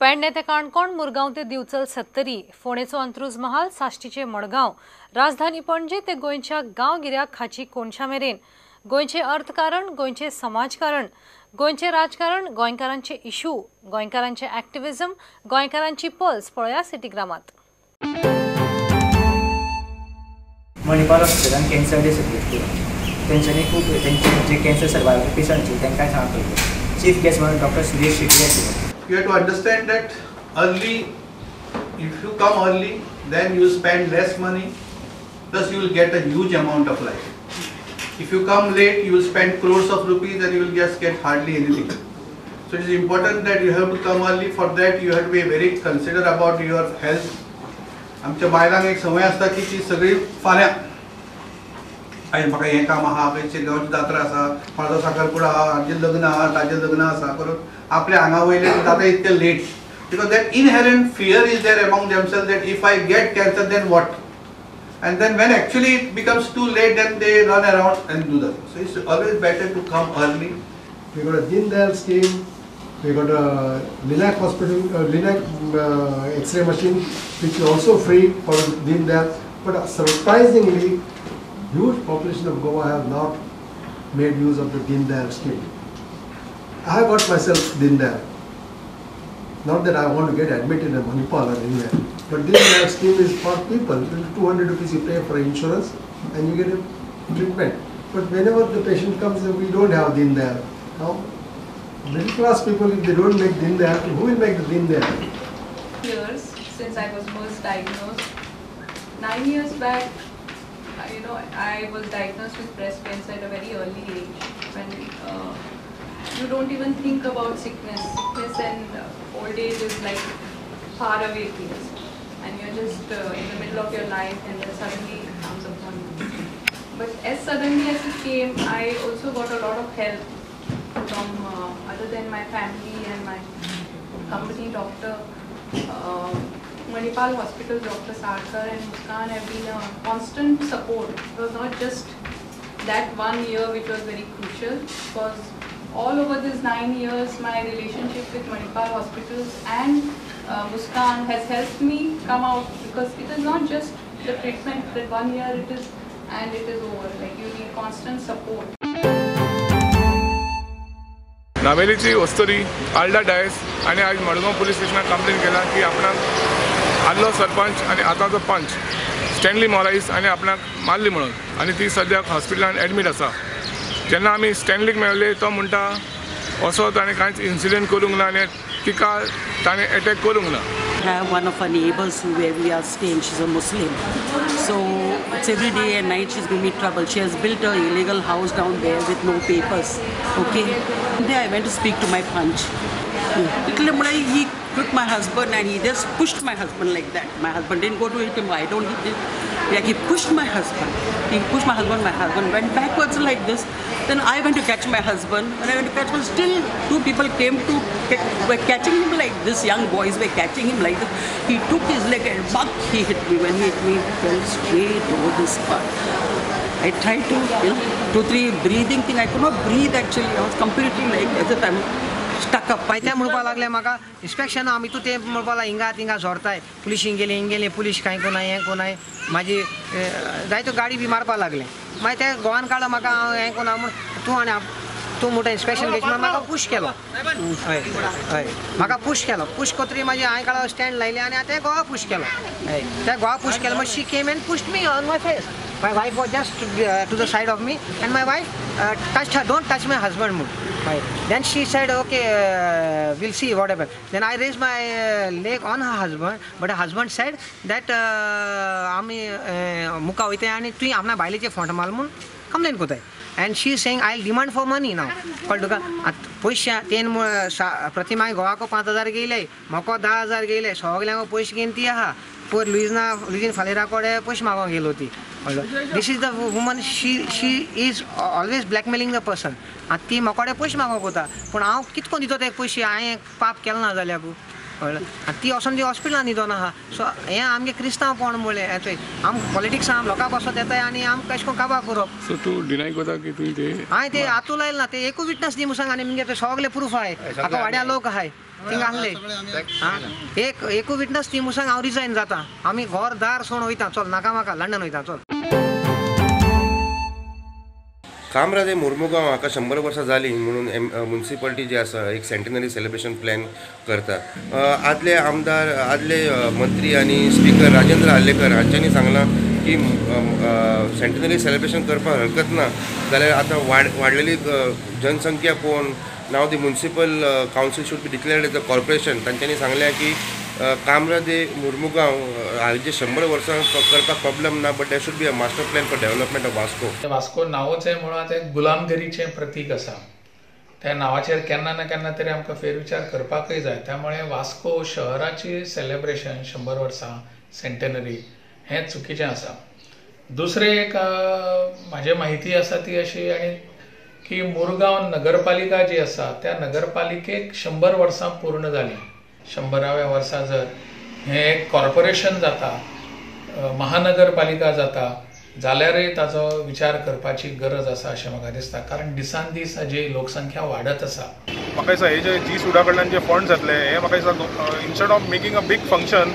पेडणे ते काणकोण, मुरगांव ते दिवचल 70, फोंडेचो अंत्रुज महाल, साश्टीचे मडगांव, राजधानी पणजे ते गोंयच्या गांवगिऱ्याक खाची कोणशा मेरेन, गोंयचे अर्थकारण, गोंयचे समाजकारण, गोंयचे राजकारण, गोंयकारांचे इशू, गोंयकारांचे एक्टिविजम, गोंयकारांची पल्स पळया सिटीग्रामात. मणिपाल हॉस्पिटलान कॅन्सर डे सेलिब्रेट केलो. तेंच्यांनी खूब जे कॅन्सर सर्वायवल पेशंट तांकां सांगलो. चीफ गेस्ट म्हणून डॉक्टर सुरेश शेट्टी आशिल्लो. You have to understand that early, if you come early, then you spend less money, plus you will get a huge amount of life. If you come late, you will spend crores of rupees and you will just get hardly anything. So it is important that you have to come early. For that, you have to be very considerate about your health. आमच्या बायलांक एक संवय आसता की ती सगळी फाल्यां आयज म्हाका हें काम आहा, खंयचे गांवची जात्रा आसा, म्हाजो साखरपुडो आहा, हाजें लग्न आहा, ताजें लग्न आसा करून आपल्या हांगा वयले जाता इतकें late. Because that inherent fear is there among themselves that if I get cancer then what? And then when actually it becomes too late, then they run around and do that. So it's always better to come early. We got a Deen Dayal scheme, we got a Linac hospital, Linac X-ray machine, which is also free for Deen Dayal. But surprisingly, huge population of Goa have not made use of the Deen Dayal scheme. I have got myself Deen Dayal. Not that I want to get admitted in Manipal or anywhere, but Deen Dayal scheme is for people. 200 rupees you pay for insurance and you get a treatment. But whenever the patient comes, we don't have Deen Dayal. Now, middle class people, if they don't make Deen Dayal, who will make the Deen Dayal? Years since I was first diagnosed. 9 years back, I was diagnosed with breast cancer at a very early age. When you don't even think about sickness. Sickness and old age is like far away things, and you're just in the middle of your life, and then suddenly it comes upon you. But as suddenly as it came, I also got a lot of help from other than my family and my company doctor. Manipal Hospital, Dr. Sarkar and Muskan have been a constant support. It was not just that 1 year which was very crucial, because all over these 9 years, my relationship with Manipal Hospitals and Muskan has helped me come out, because it is not just the treatment that 1 year it is and it is over. Like, you need constant support. नावेलीची वस्तुरी आल्डा डायस आणि आज Madgaon police स्टेशनात complaint केला की आपणाक आदलो सरपंच आणि आतांचो पंच स्टॅनली मोराईस आणि आपणाक मारली म्हणून, आणि ती सद्याक हॉस्पिटलान एडमीट आसा. जेन्ना आमी स्टॅनलीक मेळ्ळे तो म्हणटा असो ताणें कांयच इन्सिडेंट करूंक ना आनी तिका ताणें अटॅक करूंक ना. I have one of our neighbors where we are staying. She's a Muslim, so it's every day and night she's giving me trouble. She has built an illegal house down there with no papers. Okay, one day I went to speak to my punch. He took my husband and he just pushed my husband like that. My husband didn't go to hit him. I don't hit him. Yeah, he pushed my husband. He pushed my husband. My husband went backwards like this. Then I went to catch my husband. When I went to catch him, still two people came to were catching him like this. Young boys were catching him like this. He took his leg and buck, he hit me. When he hit me, he fell straight over this part. I tried to, 2-3 breathing thing. I could not breathe actually. I was completely like as if I'm stuck up. पायत्या म्हणपा लागले म्हाका inspection आमी तूं तें म्हणपा लागले हिंगा झोरताय police हिंगेले police कांय कोनाय हें कोनाय म्हाजी जायत्यो गाडी बी मारपा लागले. मागीर ते गोवान काडलो म्हाका हांव हें कोना म्हूण तूं म्हणटा इन्स्पेक्शन घेवची म्हूण म्हाका पुश केलो. हय हय म्हाका पुश केलो. पुश कोत्री म्हाजी हांवें काडलो स्टँड लायले आनी ते गोवा पुश केलो. हय ते गोवा पुश केलो मागीर she came and pushed me on my face. My wife was just to the side of me, and my wife touched her. Don't touch my husband. Then she said, okay, we'll see whatever. Then I raised my leg on her husband, but her husband said that आमी मुका वयते आनी तुवें आपणा बायलेचे font मारले म्हूण complain कोताय. And she is saying, I'll demand for money now. कळ्ळें तुका? पयशे तेन प्रतिमा गोवाको 5,000 गेले, म्हाका 10,000 गेले, सगल्यांक पयशे घेवन ती आहा. पयर लुईन फालेरा कडेन पयशे मागोंक गेलो ती. This is the woman, she is always blackmailing the person. आतां ती म्हाका कडेन पयशे मागोंक वता, पूण हांव कितको दितो ते पयशे? हांवें पाप केलो ना जाल्यार कळ्ळें आनी ती वचोन ती हॉस्पिटलान न्हिदोन आहा सो हें आमगे क्रिस्तांवपण म्हणलें येतोय आम पॉलिटिक्सान लोकां बसत येताय आनी आमकां अशें करून काबार करप. सो तूं डिनाय करता की तुवें ते हांवें ते हातू लायला ना ते एकू विटनस दी म्हणून सांग आनी मुगे ते सगळे प्रूफ आहाय हाका वाड्या लोक आहाय थिंग आहले एकू विटनस दी म्हणून सांग हांव रिजायन जाता आमी घर दार सोडून वयता चल नाका म्हाका लंडन वयता चल. कामराज मुर्मुगांव हाका 100 वर्सां जाली म्हणून म्युनिसिपालिटी जी आसा एक सेंटिनरी सेलिब्रेशन प्लॅन करता. आदले आमदार आदले मंत्री आनी स्पीकर राजेंद्र आर्लेकर हांच्यांनी सांगलां की सेंटिनरी सेलिब्रेशन करपाक हरकत ना जाल्यार आतां वाडलेली जनसंख्या पळोवन now the municipal council should be declared as a corporation. तांच्यांनी सांगलें की कामराज मुर्मुगांव हाजे 100 वर्सां करपाक प्रॉब्लम ना but there should be a master plan for development of Vasco. Vasco नांवच आहे मुळात एक गुलामगिरीचें प्रतीक आसा. त्या नांवाचेर केन्ना ना केन्ना तरी आमकां फेरविचार करपाकय जाय. त्यामुळे वास्को शहराची सेलिब्रेशन 100 वर्सां सेंटेनरी हें चुकीचें आसा. दुसरें एक म्हाजे माहिती आसा ती अशी आनी की मुरगांव नगरपालिका जी आसा त्या नगरपालिकेक 100 वर्सां पूर्ण जाली. 100व्या वर्सा जर हें एक कॉर्पोरेशन जाता महानगरपालिका जाता जाल्यारय ताचो विचार करपाची गरज आसा अशें म्हाका दिसता. कारण दिसान दीस हाजी लोकसंख्या वाडत आसा. म्हाका दिसता हे जे जी सुडा कडल्यान जे फंड्स येतले हे म्हाका दिसता instead of making a big function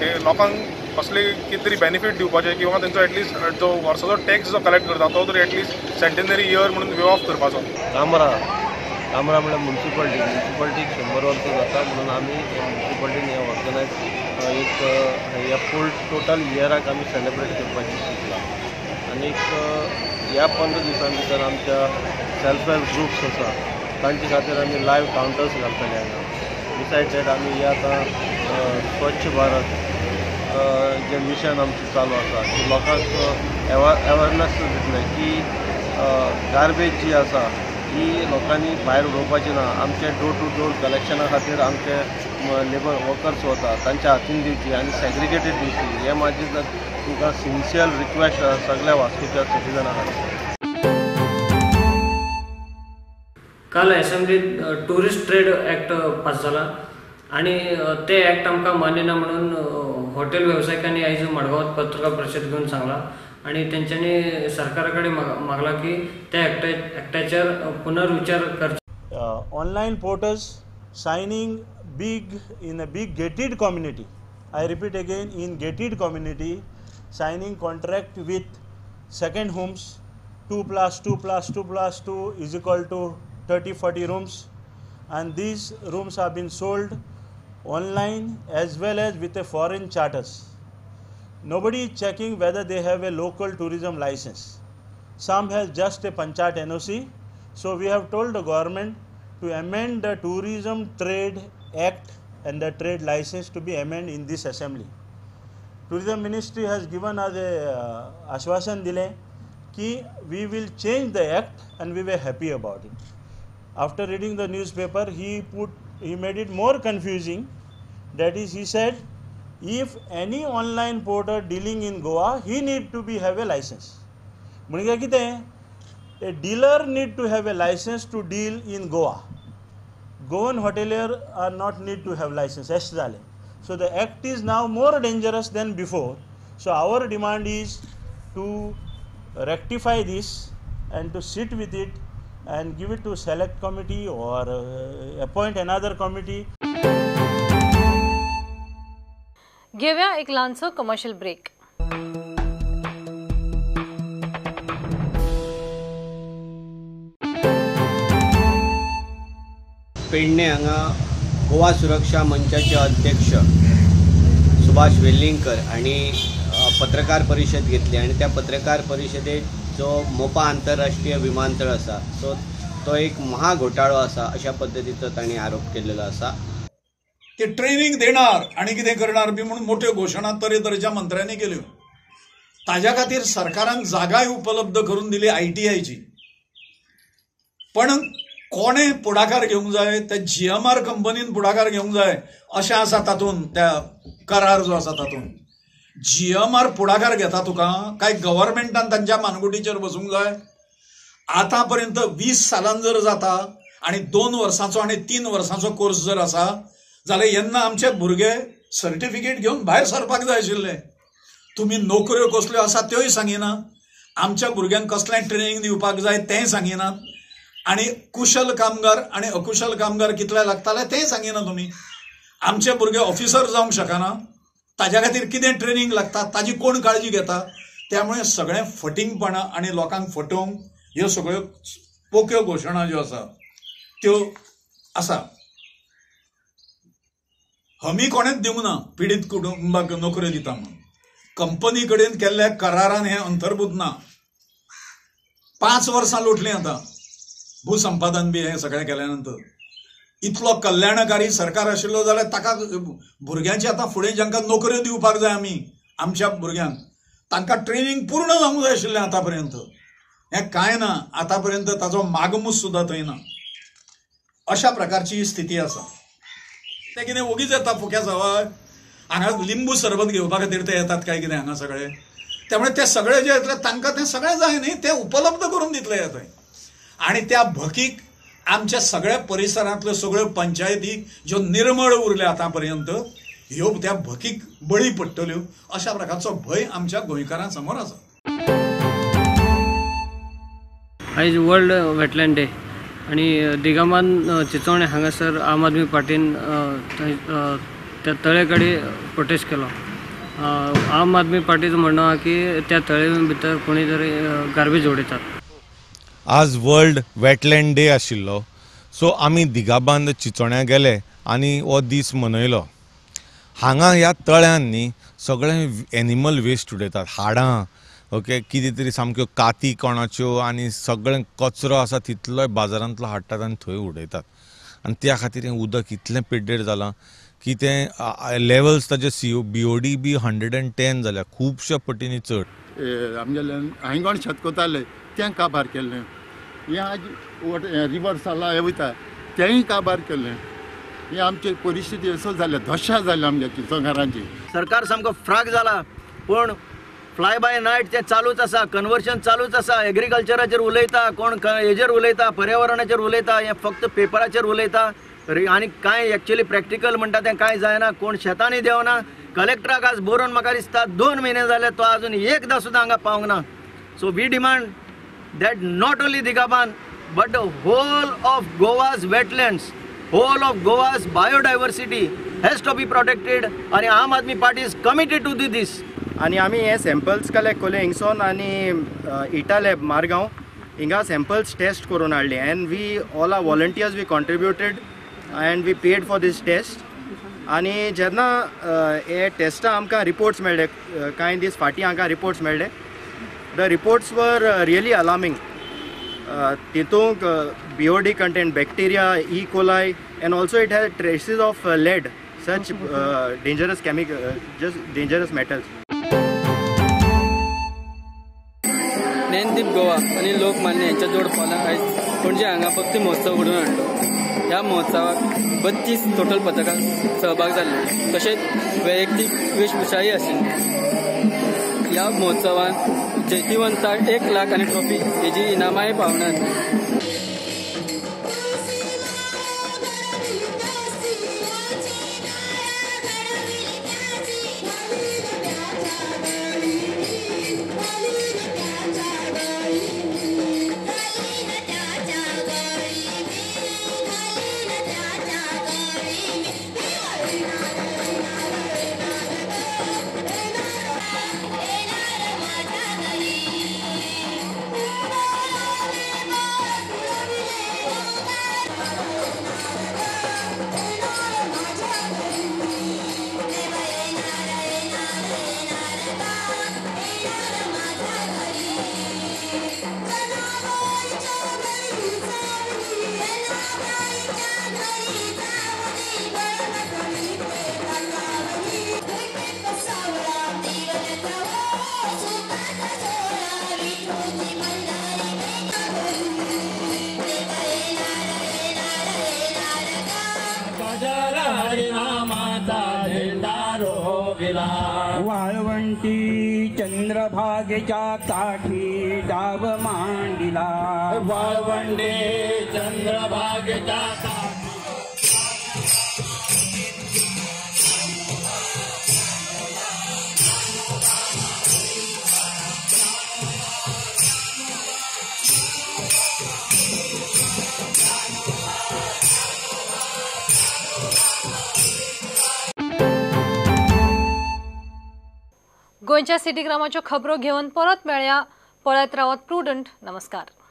हे लोकांक कसले कितें तरी बेनिफीट दिवपाचें किंवा तेंचो एटलिस्ट जो वर्साचो टॅक्स जो कलेक्ट करता तो तरी एटलिस्ट सेंटेनरी इयर म्हणून वे ऑफ करपाचो. कामरा म्हळ्यार म्युनिसिपालिटीक 100 वर्सां जाता म्हणून आमी म्युनिसिपालिटीन हे ऑर्गनायज एक ह्या फूल टोटल इयराक आमी सेलिब्रेट करपाची चिंतला. आनीक ह्या 15 दिसां भितर आमच्या सेल्फ हेल्प ग्रुप्स आसा तांचे खातीर आमी लायव्ह कावंटर्स घालतले हांगा. बिसायड दॅट आमी हे आतां स्वच्छ भारत जे मिशन आमचें चालू आसा की लोकांक अवेरनेस दितले की गार्बेज जी आसा ही लोकांनी भायर उडोवपाची ना. आमचे डोर टू डोर कलेक्शना खातीर आमचे लेबर वर्कर्स वता तांच्या हातीन दिवची आनी सेग्रिगेटेड दिवची हे म्हाजी तुमकां सिन्सियर रिक्वेस्ट सगळ्या वास्कोच्या सिटीजना खातीर. काल असेंब्लीत टुरिस्ट ट्रेड ॲक्ट पास जाला आणि ते ॲक्ट आमकां मान्य ना म्हणून हॉटेल वेवसायिकांनी आयज मडगांवांत पत्रकार परिशद घेवन सांगला आणि त्यांच्यानी सरकारा कडेन मागला की त्या ॲक्टाचेर पुनर्विचार करचो. Online portals signing big in a big gated community. I repeat again, in gated community, signing contract with second homes, 2+2+2+2 is equal to 30-40 rooms, and these rooms have been sold online as well as with a foreign charters. Nobody is checking whether they have a local tourism license. Some has just a Panchayat NOC. So we have told the government to amend the Tourism Trade Act and the trade license to be amended in this assembly. Tourism Ministry has given us a ashwasan dile ki we will change the act, and we were happy about it. After reading the newspaper, he made it more confusing. That is, he said, if any online porter dealing in Goa, he need to have a license. म्हणजे कितें, a dealer need to have a license to deal in Goa. Goan hotelier are not need to have license. अशें जालें. So the act is now more dangerous than before. So our demand is to rectify this and to sit with it and give it to select committee or appoint another committee. घेऊया एक लहानसं commercial break. Pedne हांगा गोवा सुरक्षा मंचाचे अध्यक्ष सुभाष वेलिंगकर आणि पत्रकार परिशद घेतली आणि त्या पत्रकार परिशदेत जो मोपा आंतरराष्ट्रीय विमानतळ आसा सो तो एक महाघोटाळो आसा अशा पद्धतीचो तांणी आरोप केलेलो आसा. ते ट्रेनिंग देणार आणि कितें करणार बी म्हणून मोठ्यो घोशणा तरेतरेच्या मंत्र्यांनी केल्यो. ताज्या खातीर सरकारान जागाय उपलब्ध करून दिली ITIची. पण कोणे पुढाकार घेवंक जाय, त्या GMR कंपनीन पुढाकार घेवंक जाय अशें आसा तातूंत, त्या करार जो आसा तातूंत. GMR पुढाकार घेता तुका काय गव्हर्मेंटान तांच्या मानगुटीचेर बसूंक जाय? आतां पर्यंत 20 सालान जर जाता आणि 2 वर्सांचो आणि 3 वर्सांचो कोर्स जर आसा जाल्यार येन्ना आमचे भुरगे सर्टिफिकेट घेवन भायर सरपाक जाय आशिल्ले. तुमी नोकऱ्यो कसल्यो आसा त्योय सांगिना, आमच्या भुरग्यांक कसलें ट्रेनिंग दिवपाक जाय तेंय सांगिनात, आनी कुशल कामगार आणि अकुशल कामगार कितले लागताले तेंय सांगिना तुमी. आमचे भुरगे ऑफिसर जावंक शकना, ताज्या खातीर कितें ट्रेनिंग लागता ताजी कोण काळजी घेता. त्यामुळे सगळें फटिंगपणा आणि लोकांक फटोवंक ह्यो सगळ्यो पोक्यो घोशणा ज्यो आसा त्यो आसा. हमी कोणेच दिवंक ना पिडीत कुटुंबाक नोकऱ्यो दिता म्हणून. कंपनी कडेन केल्ल्या करारान हें अंतर्भूत ना. 5 वर्सां लोटलीं आतां भूसंपादन बी हें सगळें केल्या नंतर. इतलो कल्याणकारी सरकार आशिल्लो जाल्यार ताका भुरग्यांची आतां फुडें जांकां नोकऱ्यो दिवपाक जाय आमी आमच्या भुरग्यांक, तांकां ट्रेनिंग पूर्ण जावंक जाय आशिल्लें आतां पर्यंत. हें कांय ना, आतां पर्यंत ताचो मागमूस सुद्दां थंय ना. अशा प्रकारची स्थिती आसा. ते कितें ओगीच येता फुक्या सवाय हांगा लिंबू सरबत घेवपा खातीर ते येतात काय कितें हांगा सगळे. त्यामुळे ते सगळे जे येतले तांकां तें सगळें जाय न्ही, ते उपलब्ध करून दितले थंय. आनी त्या भकीक आमच्या सगळ्या परिसरांतल्यो सगळ्यो पंचायती ज्यो निर्मळ उरल्या आतां पर्यंत ह्यो त्या भकीक बळी पडटल्यो अशा प्रकारचो भंय आमच्या गोंयकारां समोर आसा. आयज वर्ल्ड वेटलँड डे आणि दिगामान चिंचोणे हांगासर आम आदमी पार्टीन त्या तळे कडेन प्रोटेस्ट केलो. आम आदमी पार्टीचं म्हणणं आहे की त्या तळे भितर कोणी तरी गार्बेज उडयतात. आज वर्ल्ड वेटलँड डे आशिल्लो, सो आमी दिगाबांद चिंचोण्या गेले आनी हो दीस मनयलो. हांगा ह्या तळ्यान न्ही सगळें एनिमल वेस्ट उडयतात, हाडां, ओके, कितें तरी सामक्यो काती कोणाच्यो आनी सगळें कचरो आसा तितलोय बाजारांतलो हाडटात आनी थंय उडयतात. आनी त्या खातीर हें उदक इतलें पिड्डेर जालां की तें लेवल्स ताजे BOD बी 110 जाल्या, खुबश्या पटींनी चड. आमगेले हांगोण शेत कोताले तें काबार केल्लें, हें आज रिवर साला हें वयता तेंय काबार केल्लें. हे आमची परिस्थिती असो जाल्या, दशा जाल्या आमच्या चिंचोणकारांची. सरकार सामको फ्राक जाला, पूण फ्लाय बाय नायट तें चालूच आसा, कन्वर्शन चालूच आसा. एग्रीकल्चराचेर उलयता, कोण हेजेर उलयता, पर्यावरणाचेर उलयता, हें फक्त पेपराचेर उलयता आनी कांय एक्चुअली प्रॅक्टिकल म्हणटा तें कांय जायना. कोण शेतांनी देवना. कलेक्टराक आज बरोवन म्हाका दिसता 2 म्हयने जाले तो अजून एकदां सुद्दां हांगा पावूंक ना. So we demand that not only Digaban but the whole of Goa's wetlands, whole of Goa's biodiversity has to be protected, and Aam Aadmi Party is committed to do this. आणि आमी हे सॅम्पल्स कलेक्ट केले हिंगसोन आनी इटा lab Margao हिंगा samples test करून हाडले. And we all are volunteers we contributed and we paid for this test. आनी जेन्ना हे टेस्टा आमकां रिपोर्ट्स मेळ्ळे, कांय दीस फाटीं आमकां रिपोर्ट्स मेळ्ळे. The reports were really alarming. Titung BOD contained bacteria, E. coli, and also it had traces of lead, such dangerous just dangerous metals. Gyandeep Goa आणि लोकमान्य यांच्या जोड पावलां आयज पणजे हांगा भक्ती महोत्सव घडोवन हाडलो. ह्या महोत्सवाक 32 टोटल पथकां सहभाग जाल्ले, तशेंच वैयक्तीक वेशभूषाय आशिल्ली. ह्या महोत्सवान जैतिवंताक 1 लाख आनी ट्रॉफी हेजी इनामाय पावनात. वाळवंटी चंद्रभागेच्या काठी डाव मांडिला. वाळवंटे चंद्रभागेच्या काठी गोंयच्या सिटी ग्रामाच्यो खबरो घेवन परत मेळया. पळयत रावत प्रुडंट. नमस्कार.